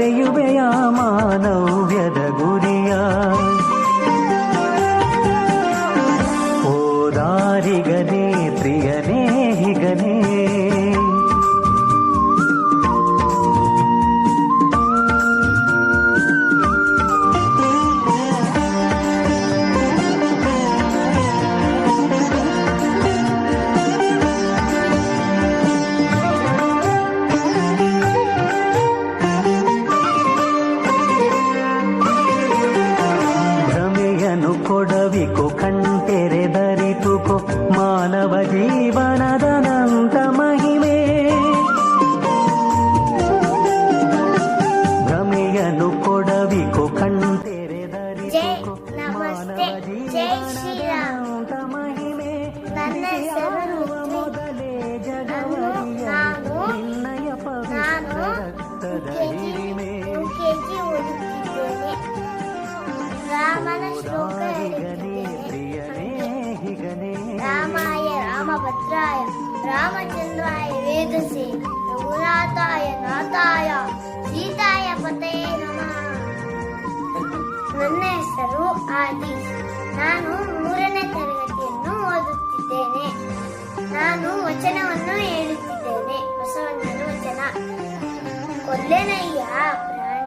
ಪಡೆಯುವೆಯ ಮಾನವ್ಯದ ಗುರಿಯ. ಓದಾರಿಗನೇ ಪ್ರಿಯನೇ ಹಿಗನೇ ಕೊಡವಿಕೊ ಕಣ್ತೆರೆದರಿತುಕೊ ಮಾನವ ಜೀವನದನಂತ ಮಹಿಮೆ. ಭ್ರಮೆಯನ್ನು ಕೊಡವಿಕೊ ಕಣ್ತೆರೆದರಿತುಕೊ ಮಾನವ ಜೀವನದನಂತ ಮಹಿಮೆ. ಯಾರುವ ಮೊದಲೇ ಜಗವರಿಯ ನಿನ್ನಯ ಪವಿತ್ರ ರಕ್ತದ ಹಿರಿಮೆ. ರಾಮನ ಶ್ಲೋಕ ರಾಮಾಯ ರಾಮಭದ್ರಾಯ ರಾಮಚಂದ್ರಾಯ ವೇದಸೆ ರಘುನಾಥಾಯ ನಾಥಾಯ ಸೀತಾಯ ಪತಯೇ ನಮಃ. ನನ್ನ ಹೆಸರು ಆದೀಶ್. ನಾನು 3ನೇ ತರಗತಿಯನ್ನು ಓದುತ್ತಿದ್ದೇನೆ. ನಾನು ವಚನವನ್ನು ಹೇಳುತ್ತಿದ್ದೇನೆ. ಬಸವಣ್ಣನ ವಚನ. ಕೊಲ್ಲೆನಯ್ಯ